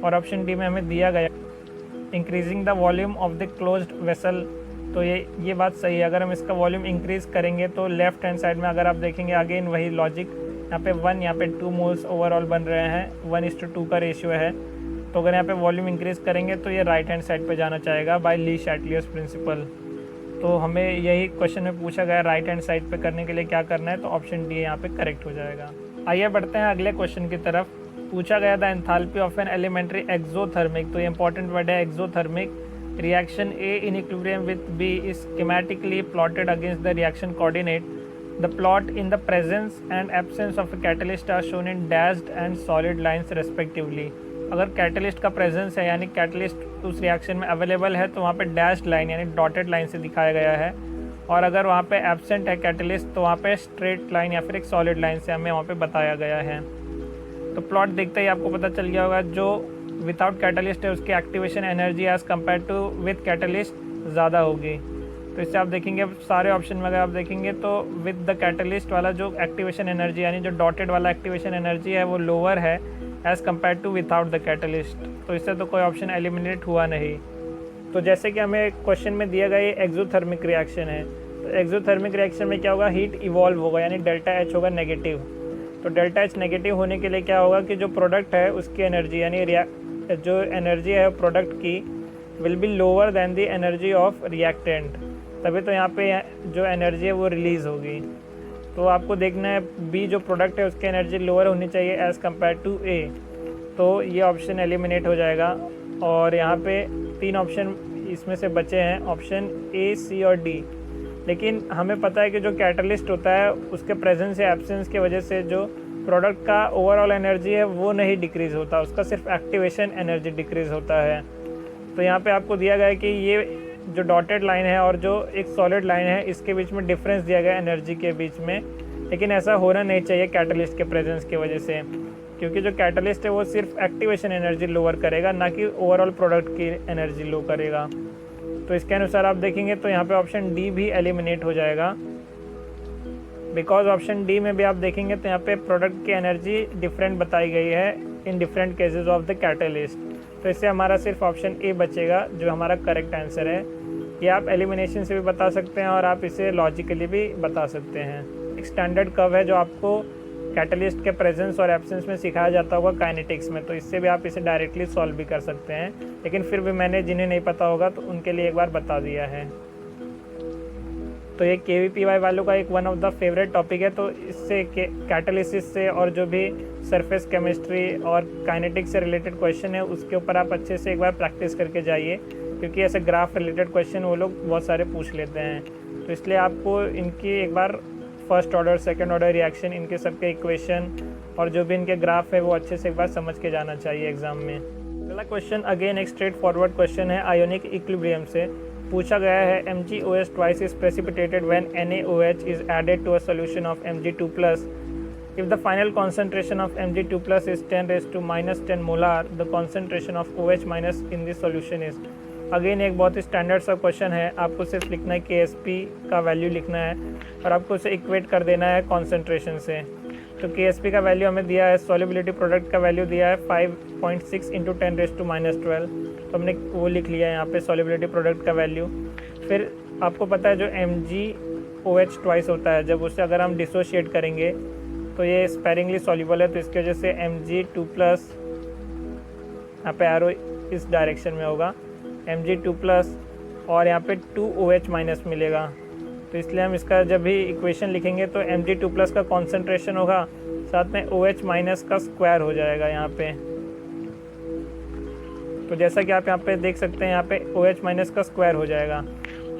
और ऑप्शन डी में हमें दिया गया increasing the volume of the closed vessel. तो ये बात सही है, अगर हम इसका वॉल्यूम इंक्रीज़ करेंगे तो लेफ़्ट हैंड साइड में अगर आप देखेंगे अगेन वही लॉजिक, यहाँ पे 1 यहाँ पे 2 मोल्स ओवरऑल बन रहे हैं, 1:2 का रेशियो है, तो अगर यहाँ पे वॉल्यूम इंक्रीज़ करेंगे तो ये राइट हैंड साइड पे जाना चाहेगा बाय ली शैटलियर्स प्रिंसिपल। तो हमें यही क्वेश्चन में पूछा गया राइट हैंड साइड पे करने के लिए क्या करना है, तो ऑप्शन डी यहाँ पे करेक्ट हो जाएगा। आइए बढ़ते हैं अगले क्वेश्चन की तरफ। पूछा गया था enthalpy of an elementary exothermic, तो ये इंपॉर्टेंट वर्ड है exothermic. Reaction A in equilibrium with B is schematically plotted against the reaction coordinate. The plot in the presence and absence of a catalyst are shown in dashed and solid lines respectively. अगर कैटलिस्ट का प्रेजेंस है यानी कैटलिस्ट उस रिएक्शन में अवेलेबल है तो वहाँ पे डैश्ड लाइन यानी डॉटेड लाइन से दिखाया गया है, और अगर वहाँ पे एब्सेंट है कैटलिस्ट तो वहाँ पे स्ट्रेट लाइन या फिर एक सॉलिड लाइन से हमें वहाँ पे बताया गया है। तो प्लॉट देखते ही आपको पता चल गया होगा, जो विदाउट कैटलिस्ट है उसकी activation energy as compare to with catalyst ज़्यादा होगी। तो इससे आप देखेंगे सारे ऑप्शन में अगर आप देखेंगे तो विद द कैटलिस्ट वाला जो एक्टिवेशन एनर्जी यानी जो डॉटेड वाला एक्टिवेशन एनर्जी है वो लोअर है as compare to without the catalyst. तो इससे तो कोई ऑप्शन एलिमिनेट हुआ नहीं। तो जैसे कि हमें क्वेश्चन में दिया गया ये एक्सोथर्मिक रिएक्शन है, तो एक्सोथर्मिक रिएक्शन में क्या होगा, हीट इवॉल्व होगा यानी डेल्टा एच होगा नेगेटिव। तो डेल्टा एच नेगेटिव होने के लिए क्या होगा कि जो प्रोडक्ट है उसकी एनर्जी यानी जो एनर्जी है प्रोडक्ट की will be lower than the energy of reactant, तभी तो यहाँ पे जो एनर्जी है वो रिलीज़ होगी। तो आपको देखना है बी जो प्रोडक्ट है उसकी एनर्जी लोअर होनी चाहिए एज़ कम्पेयर टू ए, तो ये ऑप्शन एलिमिनेट हो जाएगा। और यहाँ पे 3 ऑप्शन इसमें से बचे हैं, ऑप्शन ए, सी और डी। लेकिन हमें पता है कि जो कैटलिस्ट होता है उसके प्रेजेंस या एब्सेंस की वजह से जो प्रोडक्ट का ओवरऑल एनर्जी है वो नहीं डिक्रीज़ होता, उसका सिर्फ एक्टिवेशन एनर्जी डिक्रीज़ होता है। तो यहाँ पे आपको दिया गया है कि ये जो डॉटेड लाइन है और जो एक सॉलिड लाइन है इसके बीच में डिफरेंस दिया गया एनर्जी के बीच में, लेकिन ऐसा होना नहीं चाहिए कैटलिस्ट के प्रेजेंस की वजह से, क्योंकि जो कैटलिस्ट है वो सिर्फ एक्टिवेशन एनर्जी लोअर करेगा, ना कि ओवरऑल प्रोडक्ट की एनर्जी लो करेगा। तो इसके अनुसार आप देखेंगे तो यहाँ पे ऑप्शन डी भी एलिमिनेट हो जाएगा, बिकॉज ऑप्शन डी में भी आप देखेंगे तो यहाँ पे प्रोडक्ट की एनर्जी डिफरेंट बताई गई है in different cases of the catalyst. तो इससे हमारा सिर्फ ऑप्शन ए बचेगा जो हमारा करेक्ट आंसर है। ये आप एलिमिनेशन से भी बता सकते हैं और आप इसे लॉजिकली भी बता सकते हैं। एक स्टैंडर्ड कर्व है जो आपको कैटलिस्ट के प्रेजेंस और एब्सेंस में सिखाया जाता होगा काइनेटिक्स में, तो इससे भी आप इसे डायरेक्टली सॉल्व भी कर सकते हैं, लेकिन फिर भी मैंने जिन्हें नहीं पता होगा तो उनके लिए एक बार बता दिया है। तो ये KVPY वालों का एक one of the favourite topic है, तो इससे कैटालिसिस से और जो भी सरफेस केमिस्ट्री और काइनेटिक्स से रिलेटेड क्वेश्चन है उसके ऊपर आप अच्छे से एक बार प्रैक्टिस करके जाइए, क्योंकि ऐसे ग्राफ रिलेटेड क्वेश्चन वो लोग बहुत सारे पूछ लेते हैं। तो इसलिए आपको इनकी एक बार first order, second order reaction, इनके सबके इक्वेशन और जो भी इनके ग्राफ है वो अच्छे से एक बार समझ के जाना चाहिए एग्जाम में। अगला क्वेश्चन अगेन एक स्ट्रेट फॉरवर्ड क्वेश्चन है आयोनिक इक्विलिब्रियम से। पूछा गया है MgOH twice is precipitated when NaOH is added to a solution of Mg2+. If the final concentration of Mg2+ is 10⁻⁻10 molar, the concentration of OH- in this solution is। Again एक बहुत ही स्टैंडर्ड सा क्वेश्चन है, आपको सिर्फ लिखना है KSP का वैल्यू लिखना है और आपको उसे इक्वेट कर देना है कॉन्सेंट्रेशन से। तो KSP का वैल्यू हमें दिया है, सॉल्युबिलिटी प्रोडक्ट का वैल्यू दिया है 5.6 × 10⁻12, तो हमने वो लिख लिया है यहाँ पे सॉल्युबिलिटी प्रोडक्ट का वैल्यू। फिर आपको पता है जो MgOH ट्वाइस होता है, जब उससे अगर हम डिसोशिएट करेंगे तो ये स्पेरिंगली सॉल्युबल है, तो इसकी वजह से Mg2+, यहाँ पे एरो इस डायरेक्शन में होगा, Mg2+ और यहाँ पे 2OH- मिलेगा। तो इसलिए हम इसका जब भी इक्वेशन लिखेंगे तो Mg2+ का कॉन्सेंट्रेशन होगा, साथ में OH- का स्क्वायर हो जाएगा यहाँ पे। तो जैसा कि आप यहाँ पे देख सकते हैं, यहाँ पे OH- का स्क्वायर हो जाएगा।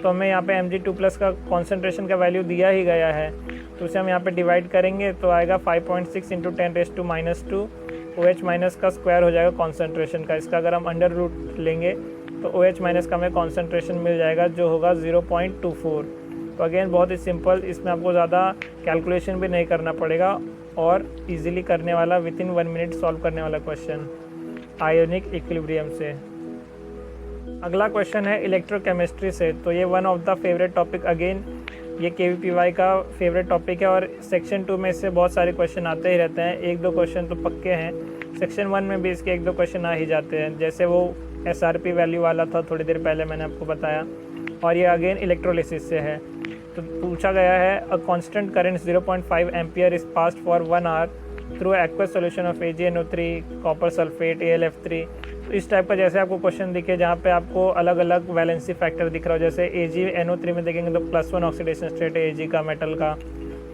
तो हमें यहाँ पे Mg2+ का कॉन्सेंट्रेशन का वैल्यू दिया ही गया है, तो उसे हम यहाँ पे डिवाइड करेंगे तो आएगा 5.6 × 10⁻², OH- का स्क्वायर हो जाएगा कॉन्सेंट्रेशन का। इसका अगर हम अंडर रूट लेंगे तो OH- का हमें कॉन्सेंट्रेशन मिल जाएगा जो होगा 0.24। तो अगेन बहुत ही सिंपल, इसमें आपको ज़्यादा कैलकुलेशन भी नहीं करना पड़ेगा और इजीली करने वाला, विथिन 1 मिनट सॉल्व करने वाला क्वेश्चन आयोनिक इक्विलिब्रियम से। अगला क्वेश्चन है इलेक्ट्रोकेमिस्ट्री से। तो ये one of the favourite topic, again ये KVPY का फेवरेट टॉपिक है और सेक्शन 2 में इससे बहुत सारे क्वेश्चन आते ही रहते हैं, 1-2 क्वेश्चन तो पक्के हैं। सेक्शन 1 में भी इसके 1-2 क्वेश्चन आ ही जाते हैं, जैसे वो SRP वैल्यू वाला था थोड़ी देर पहले मैंने आपको बताया, और ये अगेन इलेक्ट्रोलिसिस से है। तो पूछा गया है a constant current 0.5 ampere is passed for 1 hour through aqueous solution of AgNO3 copper sulphate AlF3। तो इस टाइप का जैसे आपको क्वेश्चन दिखे जहाँ पे आपको अलग अलग वैलेंसी फैक्टर दिख रहा हो, जैसे AgNO3 में देखेंगे तो +1 ऑक्सीडेशन स्टेट है Ag का मेटल का,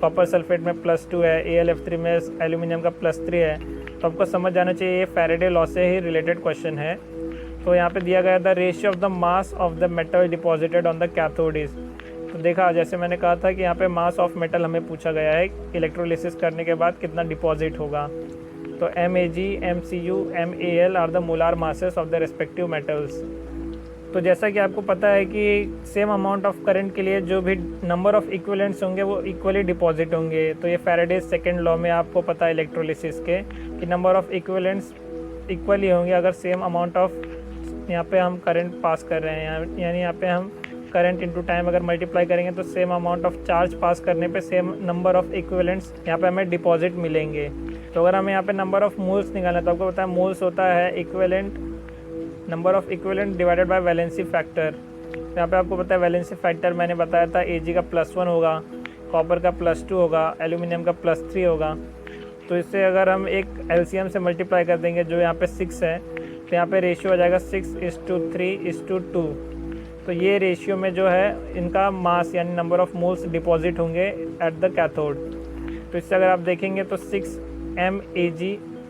कॉपर सल्फेट में +2 है, AlF3 में एल्यूमिनियम का +3 है। तो आपको समझ जाना चाहिए ये फैराडे लॉ से ही रिलेटेड क्वेश्चन है। तो यहाँ पे दिया गया the ratio of the mass of the metal deposited on the cathode is. तो देखा, जैसे मैंने कहा था कि यहाँ पे मास ऑफ मेटल हमें पूछा गया है इलेक्ट्रोलिसिस करने के बाद कितना डिपॉजिट होगा। तो Mag, MCu, MAl are the molar masses of the respective metals. तो जैसा कि आपको पता है कि सेम अमाउंट ऑफ करंट के लिए जो भी नंबर ऑफ इक्विवेलेंट्स होंगे वो इक्वली डिपॉजिट होंगे। तो ये फैराडेज सेकंड लॉ में आपको पता है इलेक्ट्रोलिसिस के कि नंबर ऑफ इक्विवेलेंट्स इक्वली होंगे अगर सेम अमाउंट ऑफ यहाँ पे हम करंट पास कर रहे हैं, यानी यहाँ पे हम करंट इनटू टाइम अगर मल्टीप्लाई करेंगे तो सेम अमाउंट ऑफ चार्ज पास करने पे सेम नंबर ऑफ इक्विवेलेंट्स यहाँ पे हमें डिपॉजिट मिलेंगे। तो अगर हमें यहाँ पे नंबर ऑफ मोल्स निकालना है तो आपको पता है मोल्स होता है equivalent number of equivalent divided by valency factor. यहाँ पे आपको पता है वैलेंसी फैक्टर मैंने बताया था Ag का +1 होगा, कॉपर का +2 होगा, एल्यूमिनियम का +3 होगा। तो इससे अगर हम एक LCM से मल्टीप्लाई कर देंगे जो यहाँ पे 6 है तो यहाँ पे रेशियो हो जाएगा 6:3:2। तो ये रेशियो में जो है इनका मास यानी नंबर ऑफ मोल्स डिपॉजिट होंगे एट द कैथोड। तो इससे अगर आप देखेंगे तो 6 mAg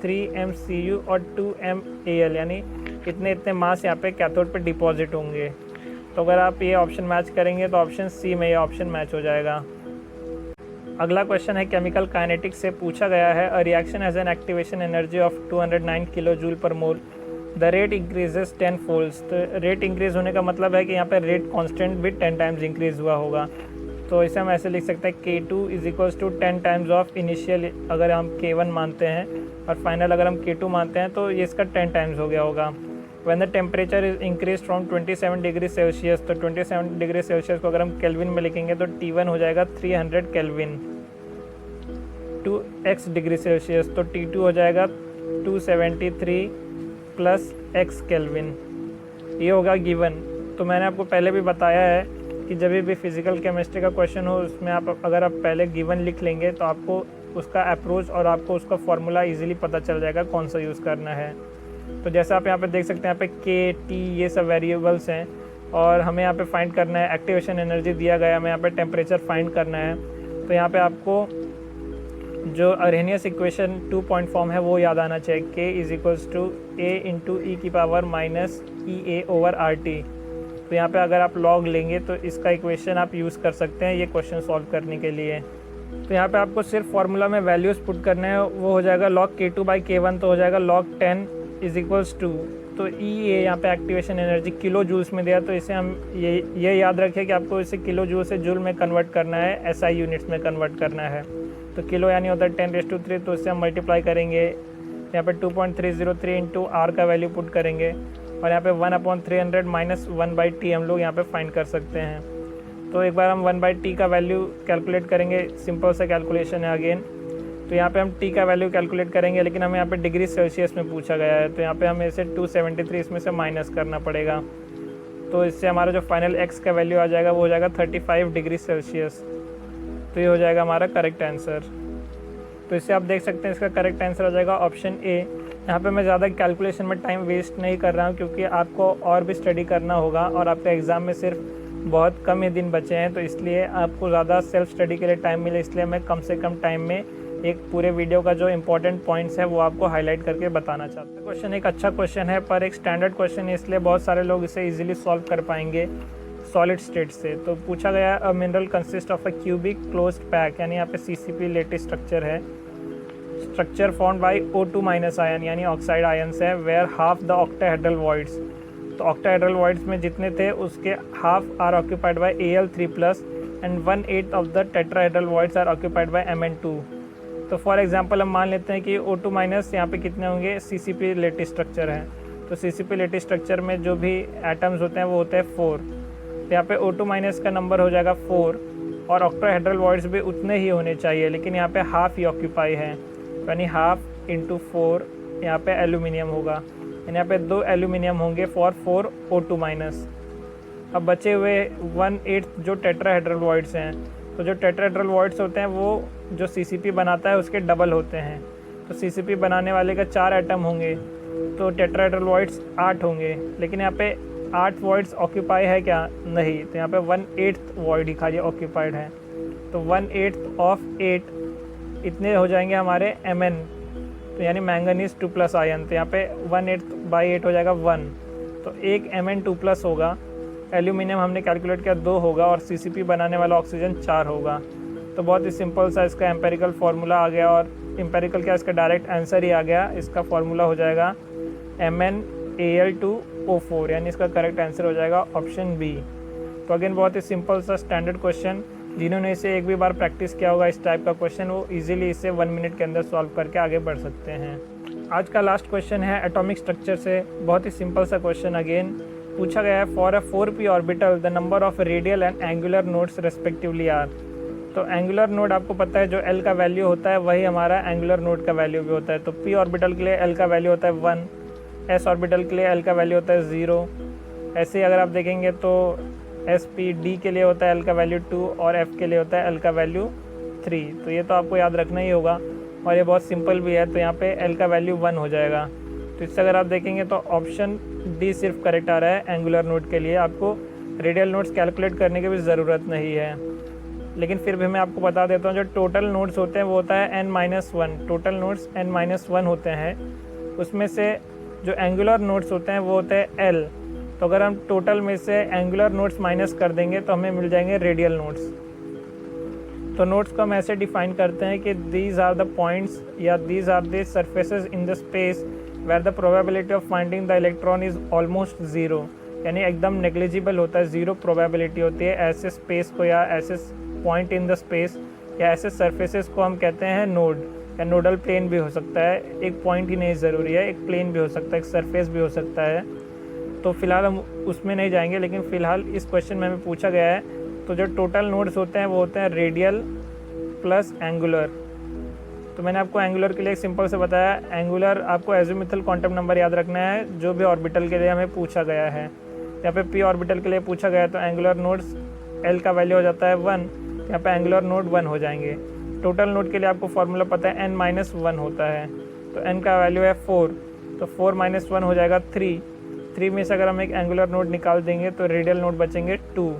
3 mCu और 2 mAl यानी इतने मास यहाँ पे कैथोड पे डिपॉजिट होंगे। तो अगर आप ये ऑप्शन मैच करेंगे तो ऑप्शन सी में ये ऑप्शन मैच हो जाएगा। अगला क्वेश्चन है केमिकल काइनेटिक्स से पूछा गया है, a reaction has an activation energy of 209 kilo joule per mole, the rate increases 10 folds. तो रेट इंक्रीज होने का मतलब है कि यहाँ पे रेट कांस्टेंट भी 10 टाइम्स इंक्रीज हुआ होगा। तो इसे हम ऐसे लिख सकते हैं K2 = 10 टाइम्स ऑफ इनिशियल अगर हम K1 मानते हैं और फाइनल अगर हम K2 मानते हैं तो ये इसका 10 टाइम्स हो गया होगा। When the temperature is increase from 27 degree Celsius, तो 27 डिग्री सेल्सियस को अगर हम केल्विन में लिखेंगे तो T1 हो जाएगा 300 केल्विन। 2x डिग्री सेल्सियस तो T2 हो जाएगा 273 + x केल्विन। ये होगा गिवन। तो मैंने आपको पहले भी बताया है कि जब भी फिज़िकल केमिस्ट्री का क्वेश्चन हो उसमें आप अगर आप पहले गिवन लिख लेंगे तो आपको उसका अप्रोच और आपको उसका फॉर्मूला इजीली पता चल जाएगा कौन सा यूज़ करना है। तो जैसे आप यहाँ पे देख सकते हैं यहाँ पे K, T ये सब वेरिएबल्स हैं और हमें यहाँ पे फाइंड करना है एक्टिवेशन एनर्जी दिया गया है, हमें यहाँ पे टेम्परेचर फाइंड करना है। तो यहाँ पे आपको जो अरेनियस इक्वेशन 2 पॉइंट फॉर्म है वो याद आना चाहिए, K = A × E⁻⁸ तो यहाँ पे अगर आप लॉग लेंगे तो इसका इक्वेशन आप यूज़ कर सकते हैं ये क्वेश्चन सॉल्व करने के लिए। तो यहाँ पे आपको सिर्फ फार्मूला में वैल्यूज़ पुट करने हैं, वो हो जाएगा log K2/K1 तो हो जाएगा log 10 = तो E यहाँ पे एक्टिवेशन एनर्जी किलो जूल्स में दिया, तो इसे हम ये याद रखें कि आपको इसे किलो जूल से जूल में कन्वर्ट करना है, SI यूनिट्स में कन्वर्ट करना है। तो किलो यानी होता है 10⁻3, तो इससे हम मल्टीप्लाई करेंगे, यहाँ पे 2.303 × R का वैल्यू पुट करेंगे और यहाँ पे 1/300 - 1/T हम लोग यहाँ पे फाइंड कर सकते हैं। तो एक बार हम 1/T का वैल्यू कैलकुलेट करेंगे, सिंपल सा कैलकुलेशन है अगेन। तो यहाँ पे हम T का वैल्यू कैलकुलेट करेंगे लेकिन हमें यहाँ पे डिग्री सेल्सियस में पूछा गया है, तो यहाँ पे हमें इसे 273 इसमें से माइनस करना पड़ेगा। तो इससे हमारा जो फाइनल x का वैल्यू आ जाएगा वो हो जाएगा 35 डिग्री सेल्सियस। तो ये हो जाएगा हमारा करेक्ट आंसर। तो इससे आप देख सकते हैं इसका करेक्ट आंसर हो जाएगा ऑप्शन ए। यहाँ पे मैं ज़्यादा कैलकुलेशन में टाइम वेस्ट नहीं कर रहा हूँ क्योंकि आपको और भी स्टडी करना होगा और आपका एग्ज़ाम में सिर्फ बहुत कम ही दिन बचे हैं, तो इसलिए आपको ज़्यादा सेल्फ स्टडी के लिए टाइम मिले, इसलिए मैं कम से कम टाइम में एक पूरे वीडियो का जो इंपॉर्टेंट पॉइंट्स है वो आपको हाईलाइट करके बताना चाहता हूँ। क्वेश्चन एक अच्छा क्वेश्चन है पर एक स्टैंडर्ड क्वेश्चन है, इसलिए बहुत सारे लोग इसे इजीली सॉल्व कर पाएंगे सॉलिड स्टेट से। तो पूछा गया a mineral consist of a cubic closed pack, यानी यहाँ पे CCP लेटेस्ट स्ट्रक्चर है, structure formed by O2- ion यानी ऑक्साइड आयन्स है, where half the octahedral voids. तो ऑक्टाहेड्रल वॉइड्स में जितने थे उसके half are occupied by Al3+ and 1/8 of the tetrahedral voids are occupied by Mn2। तो फॉर एग्जांपल हम मान लेते हैं कि O2- यहाँ पे कितने होंगे, CCP लेटिस स्ट्रक्चर है, तो CCP लेटिस स्ट्रक्चर में जो भी एटम्स होते हैं वो होते हैं 4। तो यहाँ पे O2- का नंबर हो जाएगा 4 और ऑक्टाहेड्रल वॉइड्स भी उतने ही होने चाहिए, लेकिन यहाँ पे हाफ ही ऑक्यूपाई है, यानी हाफ × 4 यहाँ पे एल्यूमिनियम होगा, यानी यहाँ पे 2 एल्यूमिनियम होंगे फॉर 4 O2-। अब बचे हुए 1/8 जो टेट्राहेड्रल वॉइड्स हैं, तो जो टेट्राहेड्रल वॉइड्स होते हैं वो जो CCP बनाता है उसके डबल होते हैं। तो CCP बनाने वाले का 4 एटम होंगे तो टेट्राहेड्रल वॉइड्स 8 होंगे, लेकिन यहाँ पे 8 वॉइड्स ऑक्यूपाई है क्या, नहीं, तो यहाँ पे 1/8 वॉइड ही खाली ऑक्यूपाइड है। तो 1/8 ऑफ 8 इतने हो जाएंगे हमारे Mn, तो यानी मैंगनीज 2+ आयन, तो यहाँ पे 1/8/8 हो जाएगा 1, तो एक Mn2+ होगा। एल्यूमिनियम हमने कैलकुलेट किया 2 होगा और CCP बनाने वाला ऑक्सीजन 4 होगा। तो बहुत ही सिंपल सा इसका एम्पेरिकल फार्मूला आ गया, और एम्पेरिकल क्या इसका डायरेक्ट आंसर ही आ गया। इसका फार्मूला हो जाएगा Mn Al2O4, यानी इसका करेक्ट आंसर हो जाएगा ऑप्शन बी। तो अगेन बहुत ही सिंपल सा स्टैंडर्ड क्वेश्चन, जिन्होंने इसे एक भी बार प्रैक्टिस किया होगा इस टाइप का क्वेश्चन, वो इजीली इसे 1 मिनट के अंदर सॉल्व करके आगे बढ़ सकते हैं। आज का लास्ट क्वेश्चन है एटॉमिक स्ट्रक्चर से, बहुत ही सिंपल सा क्वेश्चन अगेन पूछा गया है। For a 4p orbital the number of radial and angular nodes respectively are. तो एंगुलर नोड आपको पता है जो L का वैल्यू होता है वही हमारा एंगुलर नोड का वैल्यू भी होता है। तो p ऑर्बिटल के लिए L का वैल्यू होता है 1, s ऑर्बिटल के लिए L का वैल्यू होता है 0। ऐसे ही अगर आप देखेंगे तो d के लिए होता है L का वैल्यू 2 और f के लिए होता है L का वैल्यू 3। तो ये तो आपको याद रखना ही होगा और ये बहुत सिंपल भी है। तो यहाँ पे L का वैल्यू 1 हो जाएगा। तो इससे अगर आप देखेंगे तो ऑप्शन डी सिर्फ करेक्ट आ रहा है एंगुलर नोड के लिए। आपको रेडियल नोड्स कैलकुलेट करने की भी ज़रूरत नहीं है, लेकिन फिर भी मैं आपको बता देता हूँ जो टोटल नोड्स होते हैं वो होता है n-1। टोटल नोड्स n-1 होते हैं, उसमें से जो एंगुलर नोड्स होते हैं वो होते हैं L। तो अगर हम टोटल में से एंगुलर नोड्स माइनस कर देंगे तो हमें मिल जाएंगे रेडियल नोड्स। तो नोड्स को हम ऐसे डिफाइन करते हैं कि दीज आर द पॉइंट्स या these are the surfaces in the space where the probability of finding the electron is almost zero, यानी एकदम नेग्लिजिबल होता है, ज़ीरो प्रोबेबिलिटी होती है। ऐसे स्पेस को या ऐसे पॉइंट इन द स्पेस या ऐसे सरफेसेस को हम कहते हैं नोड, या नोडल प्लेन भी हो सकता है। एक पॉइंट ही नहीं ज़रूरी है, एक प्लेन भी हो सकता है, एक सरफेस भी हो सकता है। तो फिलहाल हम उसमें नहीं जाएंगे, लेकिन फ़िलहाल इस क्वेश्चन में हमें पूछा गया है तो जो टोटल नोड्स होते हैं वो होते हैं रेडियल प्लस एंगुलर। तो मैंने आपको एंगुलर के लिए एक सिंपल से बताया, एंगुलर आपको एजिमुथल क्वांटम नंबर याद रखना है जो भी ऑर्बिटल के लिए हमें पूछा गया है। यहाँ पे p ऑर्बिटल के लिए पूछा गया है तो एंगुलर नोड्स L का वैल्यू हो जाता है 1, यहाँ पे एंगुलर नोड 1 हो जाएंगे। टोटल नोड के लिए आपको फार्मूला पता है n-1 होता है, तो n का वैल्यू है 4, तो 4 - 1 हो जाएगा 3 में से अगर हम एक एंगुलर नोड निकाल देंगे तो रेडियल नोड बचेंगे 2।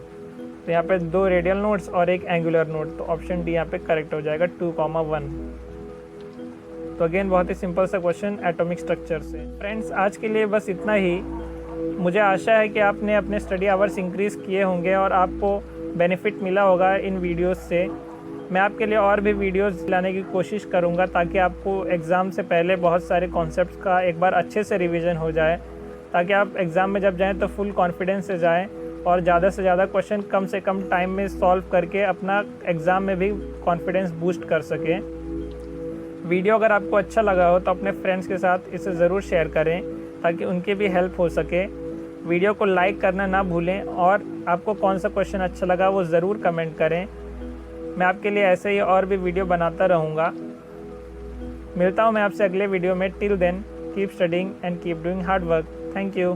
तो यहाँ पे 2 रेडियल नोड्स और एक एंगुलर नोड, तो ऑप्शन डी यहाँ पे करेक्ट हो जाएगा 2,1। तो अगेन बहुत ही सिंपल सा क्वेश्चन एटॉमिक स्ट्रक्चर से। फ्रेंड्स आज के लिए बस इतना ही। मुझे आशा है कि आपने अपने स्टडी आवर्स इंक्रीज़ किए होंगे और आपको बेनिफिट मिला होगा इन वीडियोस से। मैं आपके लिए और भी वीडियोस लाने की कोशिश करूंगा ताकि आपको एग्ज़ाम से पहले बहुत सारे कॉन्सेप्ट्स का एक बार अच्छे से रिवीजन हो जाए, ताकि आप एग्ज़ाम में जब जाएं तो फुल कॉन्फिडेंस से जाएं और ज़्यादा से ज़्यादा क्वेश्चन कम से कम टाइम में सॉल्व करके अपना एग्ज़ाम में भी कॉन्फिडेंस बूस्ट कर सकें। वीडियो अगर आपको अच्छा लगा हो तो अपने फ्रेंड्स के साथ इसे ज़रूर शेयर करें ताकि उनकी भी हेल्प हो सके। वीडियो को लाइक करना ना भूलें और आपको कौन सा क्वेश्चन अच्छा लगा वो ज़रूर कमेंट करें। मैं आपके लिए ऐसे ही और भी वीडियो बनाता रहूँगा। मिलता हूँ मैं आपसे अगले वीडियो में। Till then keep studying and keep doing hard work. Thank you.